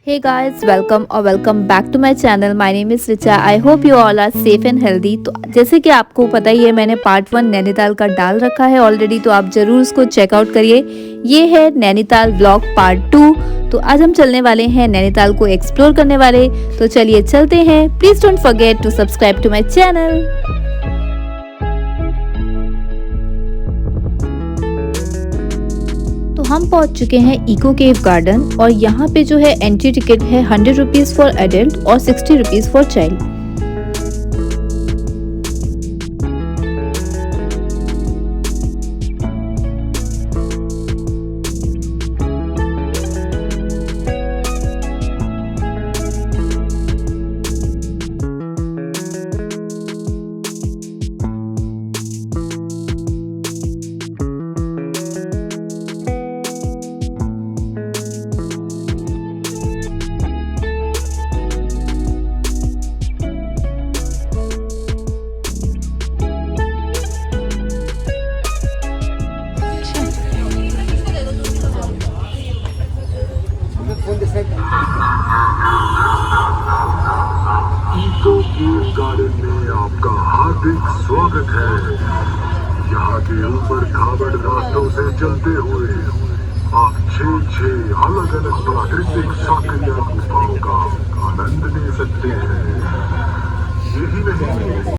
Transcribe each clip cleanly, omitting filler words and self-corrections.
Hey guys, welcome back to my channel. My name is Richa. I hope you all are safe and healthy. तो जैसे कि आपको पता ही है, मैंने पार्ट 1 नैनीताल का डाल रखा है ऑलरेडी, तो आप ज़रूर उसको चेकआउट करिए। ये है नैनीताल व्लॉग पार्ट 2। तो आज हम चलने वाले हैं नैनीताल को एक्सप्लोर करने वाले। तो चलिए चलते हैं। Please don't forget to subscribe to my channel. तो हम पहुंच चुके हैं इको केव गार्डन और यहाँ पे जो है एंट्री टिकट है 100 रुपीज़ फॉर एडल्ट और 60 rupees for child. Eco cave Garden में आपका हार्दिक स्वागत है। यहाँ के ऊपर खाबड़ रास्तों से चलते हुए आप छह अलग अलग प्राकृतिक साकरिया गुफाओं का आनंद ले सकते हैं। यही नहीं,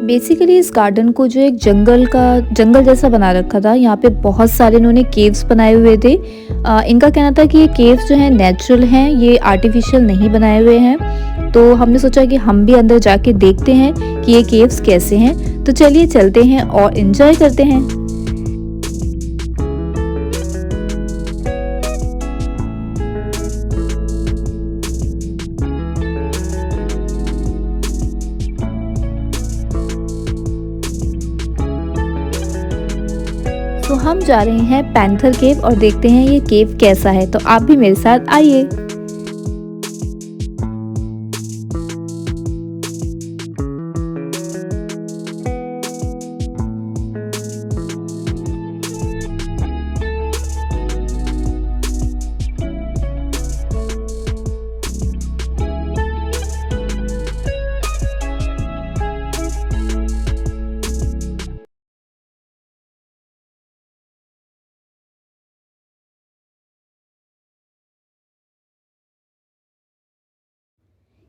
बेसिकली इस गार्डन को जो एक जंगल जैसा बना रखा था। यहाँ पे बहुत सारे इन्होंने केव्स बनाए हुए थे। इनका कहना था कि ये केव्स जो हैं नेचुरल हैं, ये आर्टिफिशियल नहीं बनाए हुए हैं। तो हमने सोचा कि हम भी अंदर जाके देखते हैं कि ये केव्स कैसे हैं। तो चलिए चलते हैं और इन्जॉय करते हैं। तो हम जा रहे हैं पैंथर केव और देखते हैं ये केव कैसा है। तो आप भी मेरे साथ आइए।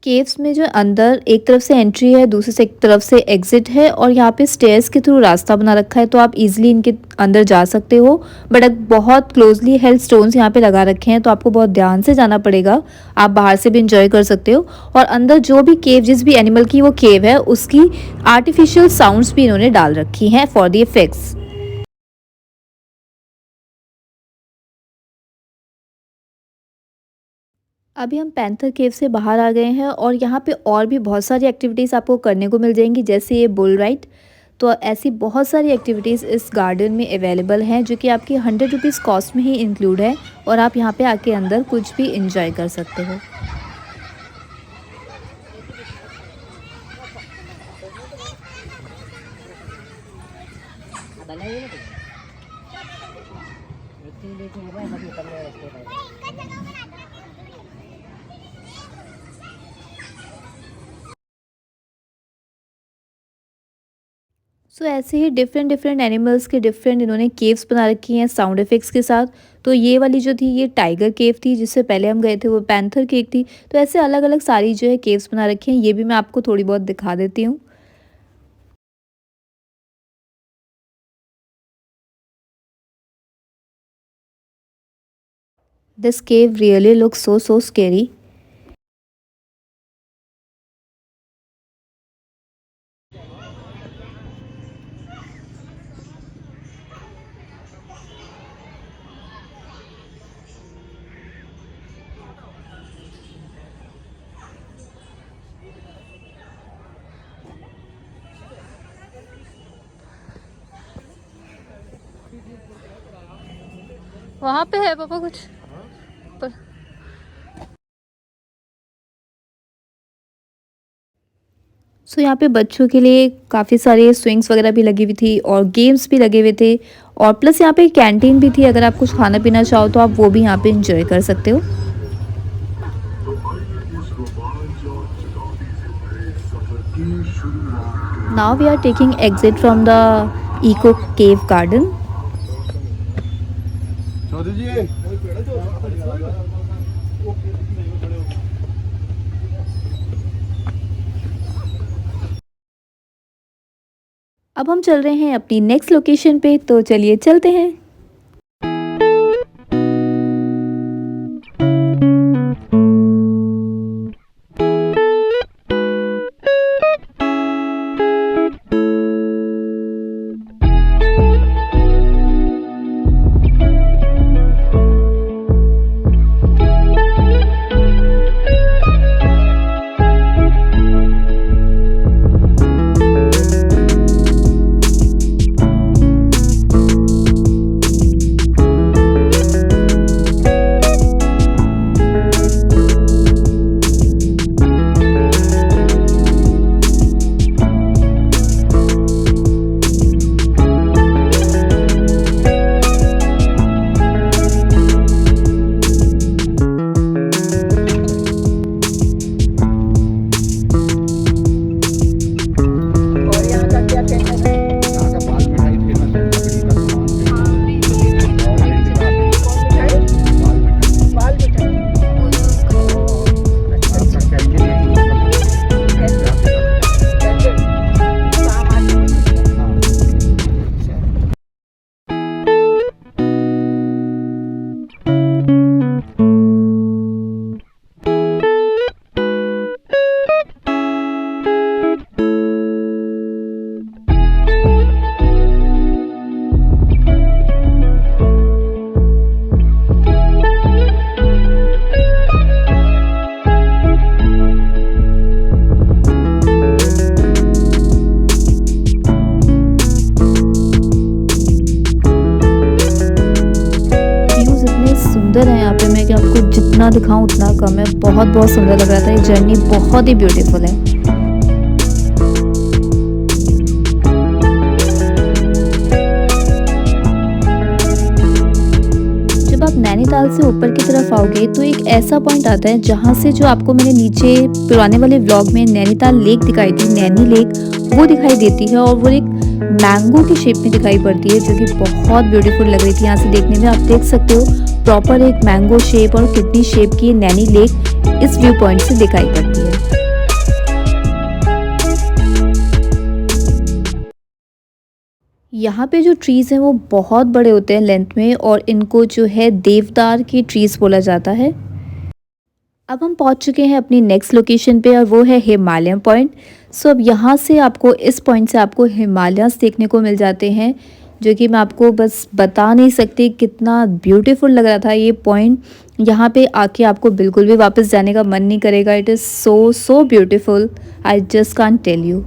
केव्स में जो अंदर एक तरफ से एंट्री है, दूसरी से एक तरफ से एग्जिट है और यहाँ पे स्टेयर्स के थ्रू रास्ता बना रखा है, तो आप इजीली इनके अंदर जा सकते हो। बट बहुत क्लोजली हेल्ड स्टोन्स यहाँ पे लगा रखे हैं, तो आपको बहुत ध्यान से जाना पड़ेगा। आप बाहर से भी इंजॉय कर सकते हो। और अंदर जो भी केव, जिस भी एनिमल की वो केव है, उसकी आर्टिफिशियल साउंड्स भी इन्होंने डाल रखी हैं फॉर द इफेक्ट्स। अभी हम पैंथर केव से बाहर आ गए हैं और यहाँ पे और भी बहुत सारी एक्टिविटीज़ आपको करने को मिल जाएंगी, जैसे ये बुल राइड। तो ऐसी बहुत सारी एक्टिविटीज़ इस गार्डन में अवेलेबल हैं, जो कि आपकी 100 रुपीज़ कॉस्ट में ही इंक्लूड है और आप यहाँ पे आके अंदर कुछ भी इंजॉय कर सकते हो। सो ऐसे ही डिफरेंट डिफरेंट एनिमल्स के डिफरेंट इन्होंने केव्स बना रखी हैं साउंड इफ़ेक्ट्स के साथ। तो ये वाली जो थी ये टाइगर केव थी, जिससे पहले हम गए थे वो पैंथर केव थी। तो ऐसे अलग अलग सारी जो है केव्स बना रखी हैं, ये भी मैं आपको थोड़ी बहुत दिखा देती हूँ। This cave really looks so scary. वहाँ पे है पापा कुछ पर। सो यहाँ पे बच्चों के लिए काफ़ी सारे स्विंग्स वगैरह भी लगी हुई थी और गेम्स भी लगे हुए थे और प्लस यहाँ पे कैंटीन भी थी। अगर आप कुछ खाना पीना चाहो तो आप वो भी यहाँ पे इंजॉय कर सकते हो। तो आइए इस रोमांच और चुनौती से भरे सफर की शुरुआत करते नाउ वी आर हैं। Taking exit from the echo cave garden. Chaudhary ji अब हम चल रहे हैं अपनी नेक्स्ट लोकेशन पे, तो चलिए चलते हैं। यहाँ का बाल मिठाई फेमस है, लकड़ी का सामान फेमस है और हैंडीक्राफ्ट बाल मिठाई आपका कैंटीन में व्यूज़ इतने सुंदर हैं यहाँ पे, मैं कि आपको जितना दिखाऊं उतना कम है। बहुत बहुत सुंदर लग रहा था, ये जर्नी बहुत ही ब्यूटीफुल है। जब आप नैनीताल से ऊपर की तरफ आओगे तो एक ऐसा पॉइंट आता है जहाँ से जो आपको मैंने नीचे पुराने वाले व्लॉग में नैनीताल लेक दिखाई थी, नैनी लेक, वो दिखाई देती है और वो एक मैंगो की शेप में दिखाई पड़ती है, जो कि बहुत ब्यूटीफुल लग रही थी यहाँ से देखने में। आप देख सकते हो प्रॉपर एक मैंगो शेप और किडनी शेप की नैनी लेक इस व्यू पॉइंट से दिखाई पड़ती है। यहाँ पे जो ट्रीज़ हैं वो बहुत बड़े होते हैं लेंथ में और इनको जो है देवदार की ट्रीज़ बोला जाता है। अब हम पहुँच चुके हैं अपनी नेक्स्ट लोकेशन पे और वो है हिमालयन पॉइंट। सो अब यहाँ से आपको इस पॉइंट से आपको हिमालयस देखने को मिल जाते हैं, जो कि मैं आपको बस बता नहीं सकती कितना ब्यूटीफुल लग रहा था ये पॉइंट। यहाँ पे आके आपको बिल्कुल भी वापस जाने का मन नहीं करेगा। It is so so beautiful, I just can't tell you.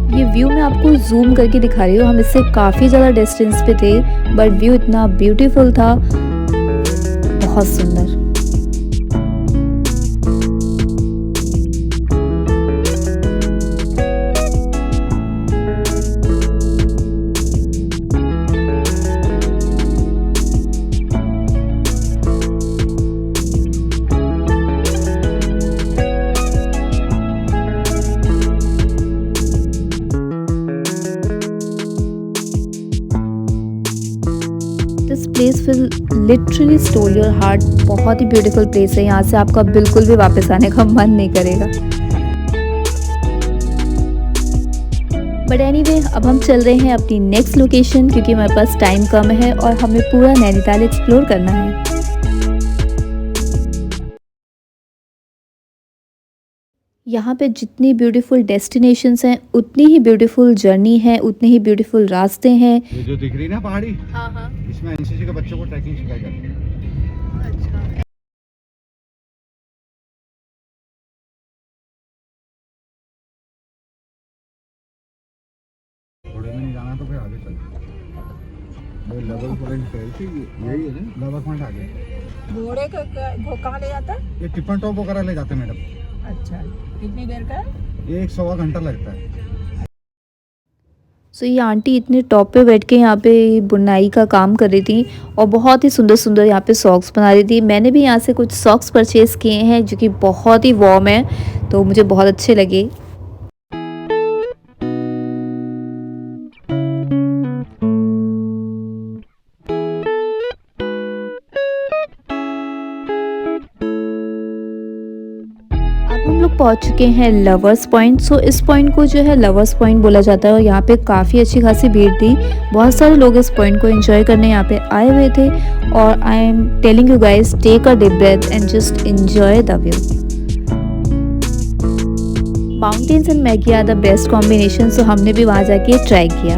ये व्यू मैं आपको जूम करके दिखा रही हूँ, हम इससे काफ़ी ज़्यादा डिस्टेंस पे थे बट व्यू इतना ब्यूटीफुल था, बहुत सुंदर। This place will literally stole your heart. बहुत ही ब्यूटीफुल प्लेस है, यहाँ से आपका बिल्कुल भी वापस आने का मन नहीं करेगा। बट एनीवे अब हम चल रहे हैं अपनी नेक्स्ट लोकेशन, क्योंकि हमारे पास टाइम कम है और हमें पूरा नैनीताल एक्सप्लोर करना है। यहाँ पे जितनी ब्यूटीफुल डेस्टिनेशंस हैं उतनी ही ब्यूटीफुल जर्नी है, उतने ही ब्यूटीफुल रास्ते हैं। ये जो दिख रही ना पहाड़ी, हाँ इसमें एनसीसी के बच्चों को ट्रैकिंग सिखाई जाती है। अच्छा। यहाँ तो फिर आगे चल वो लेवल पॉइंट है कि यही है ना लेवल पॉइंट आगे घोड़े का कहाँ ले जाता है? ये टिफिन टॉप वगैरह ले जाते हैं मैडम अच्छा, कितनी देर का है? ये 1-1.25 घंटा लगता है सो ये आंटी इतने टॉप पे बैठ के यहाँ पे बुनाई का काम कर रही थी और बहुत ही सुंदर सुंदर यहाँ पे सॉक्स बना रही थी। मैंने भी यहाँ से कुछ सॉक्स परचेज़ किए हैं जो कि बहुत ही वार्म है, तो मुझे बहुत अच्छे लगे। हम लोग पहुंच चुके हैं लवर्स पॉइंट। सो इस पॉइंट को जो है लवर्स पॉइंट बोला जाता है और यहाँ पे काफ़ी अच्छी खासी भीड़ थी। बहुत सारे लोग इस पॉइंट को एंजॉय करने यहाँ पे आए हुए थे और I am telling you guys, take a deep breath and just enjoy the view. Mountains and Maggi are the best combination, so हमने भी वहाँ जाके ट्राई किया।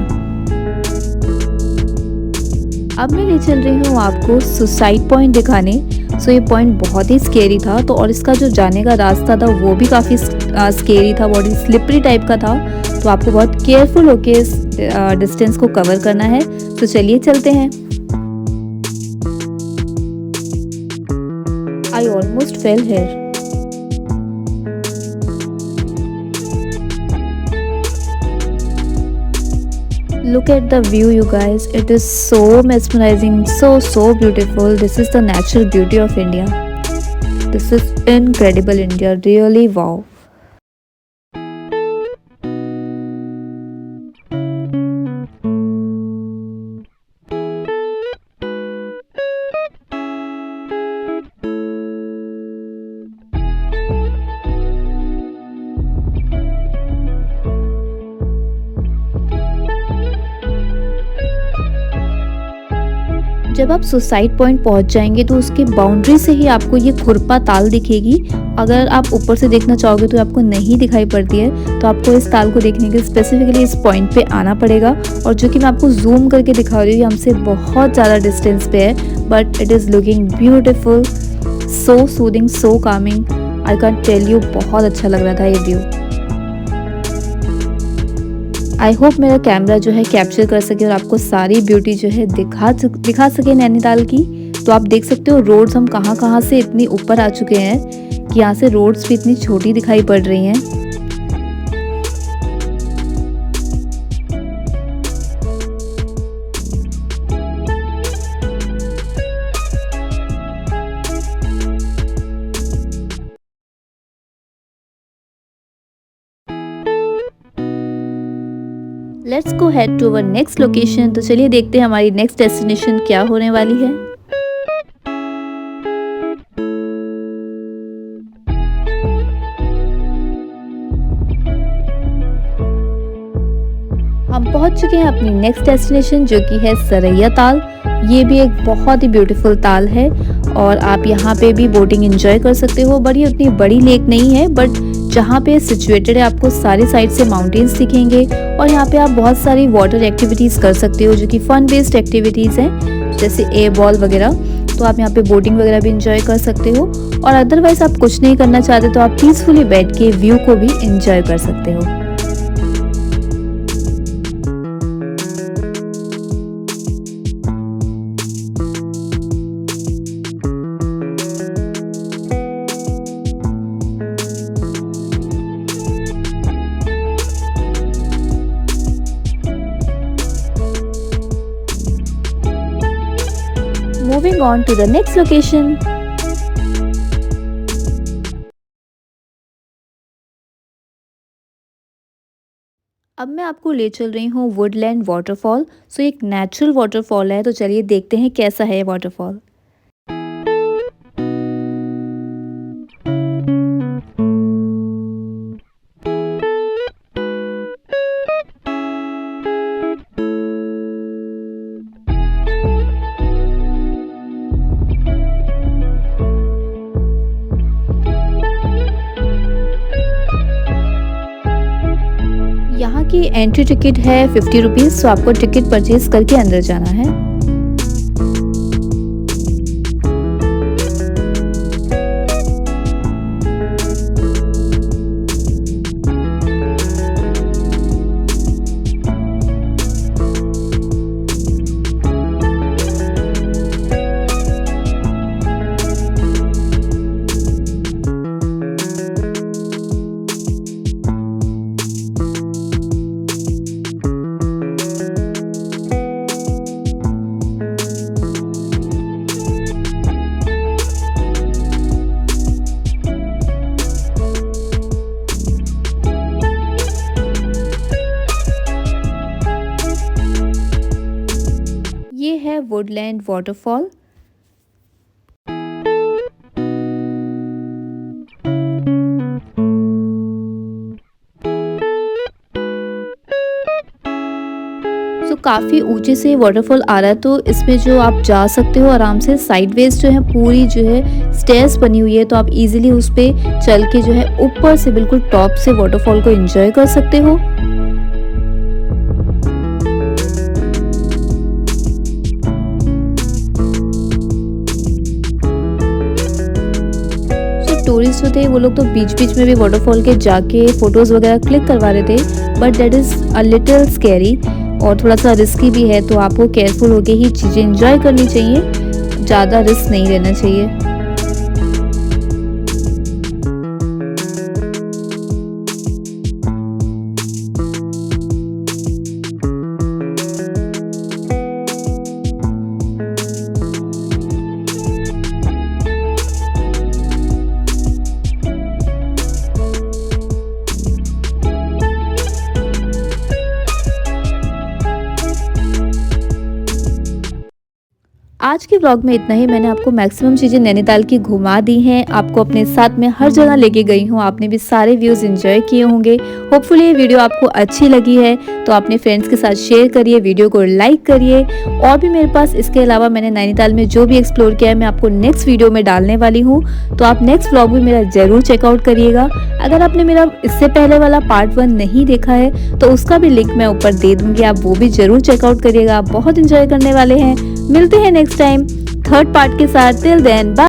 अब मैं ले चल रही हूँ आपको सुसाइड पॉइंट दिखाने। सो ये पॉइंट बहुत ही स्केरी था, तो और इसका जो जाने का रास्ता था वो भी काफ़ी स्केरी था, बहुत ही स्लिपरी टाइप का था, तो आपको बहुत केयरफुल होके इस डिस्टेंस को कवर करना है। तो चलिए चलते हैं। I almost fail here. Look at the view, you guys. It is so mesmerizing, so beautiful. This is the natural beauty of India. This is incredible India, really wow. जब आप suicide point पहुंच जाएंगे तो उसके boundary से ही आपको ये खुरपा ताल दिखेगी। अगर आप ऊपर से देखना चाहोगे तो आपको नहीं दिखाई पड़ती है, तो आपको इस ताल को देखने के स्पेसिफिकली इस पॉइंट पे आना पड़ेगा। और जो कि मैं आपको जूम करके दिखा रही हूँ, हमसे बहुत ज़्यादा डिस्टेंस पे है, but it is looking beautiful, so soothing, so calming. I can tell you, बहुत अच्छा लग रहा था ये व्यू। आई होप मेरा कैमरा जो है कैप्चर कर सके और आपको सारी ब्यूटी जो है दिखा सके नैनीताल की। तो आप देख सकते हो रोड्स हम कहाँ से इतनी ऊपर आ चुके हैं कि यहाँ से रोड्स भी इतनी छोटी दिखाई पड़ रही हैं। Let's go head to our next location. तो चलिए देखते हैं हमारी नेक्स्ट डेस्टिनेशन क्या होने वाली है। हम पहुंच चुके हैं अपनी नेक्स्ट डेस्टिनेशन, जो कि है सरैया ताल। ये भी एक बहुत ही ब्यूटीफुल ताल है और आप यहाँ पे भी बोटिंग एंजॉय कर सकते हो। बट ये उतनी बड़ी लेक नहीं है, बट जहाँ पे सिचुएटेड है आपको सारी साइड से माउंटेन्स दिखेंगे और यहाँ पे आप बहुत सारी वाटर एक्टिविटीज़ कर सकते हो जो कि फन बेस्ड एक्टिविटीज़ हैं, जैसे एयर बॉल वगैरह। तो आप यहाँ पे बोटिंग वगैरह भी इंजॉय कर सकते हो। और अदरवाइज आप कुछ नहीं करना चाहते तो आप पीसफुली बैठ के व्यू को भी इंजॉय कर सकते हो। Moving on to the next location. अब मैं आपको ले चल रही हूँ वुडलैंड वाटरफॉल। सो एक नेचुरल वाटरफॉल है, तो चलिए देखते हैं कैसा है ये वाटरफॉल। यहाँ की एंट्री टिकट है 50 रुपीज़। तो आपको टिकट परचेज करके अंदर जाना है। Woodland waterfall. तो काफ़ी ऊंचे से वाटरफॉल आ रहा है, तो इसमें जो आप जा सकते हो आराम से। साइडवेज जो है पूरी जो है स्टेयर्स बनी हुई है, तो आप इजीली उस पे चल के जो है ऊपर से बिल्कुल टॉप से वाटरफॉल को एंजॉय कर सकते हो। टूरिस्ट जो थे वो लोग तो बीच बीच में भी वाटरफॉल के जाके फोटोज़ वगैरह क्लिक करवा रहे थे, but that is a little scary और थोड़ा सा रिस्की भी है, तो आपको केयरफुल होके ही चीज़ें एंजॉय करनी चाहिए, ज़्यादा रिस्क नहीं लेना चाहिए। आज के व्लॉग में इतना ही। मैंने आपको मैक्सिमम चीज़ें नैनीताल की घुमा दी हैं, आपको अपने साथ में हर जगह लेके गई हूँ। आपने भी सारे व्यूज़ एंजॉय किए होंगे। होपफुली ये वीडियो आपको अच्छी लगी है तो अपने फ्रेंड्स के साथ शेयर करिए, वीडियो को लाइक करिए। और भी मेरे पास इसके अलावा मैंने नैनीताल में जो भी एक्सप्लोर किया है मैं आपको नेक्स्ट वीडियो में डालने वाली हूँ, तो आप नेक्स्ट व्लॉग भी मेरा ज़रूर चेकआउट करिएगा। अगर आपने मेरा इससे पहले वाला पार्ट 1 नहीं देखा है तो उसका भी लिंक मैं ऊपर दे दूँगी, आप वो भी ज़रूर चेकआउट करिएगा। आप बहुत इंजॉय करने वाले हैं। मिलते हैं नेक्स्ट टाइम 3rd पार्ट के साथ। Till then bye.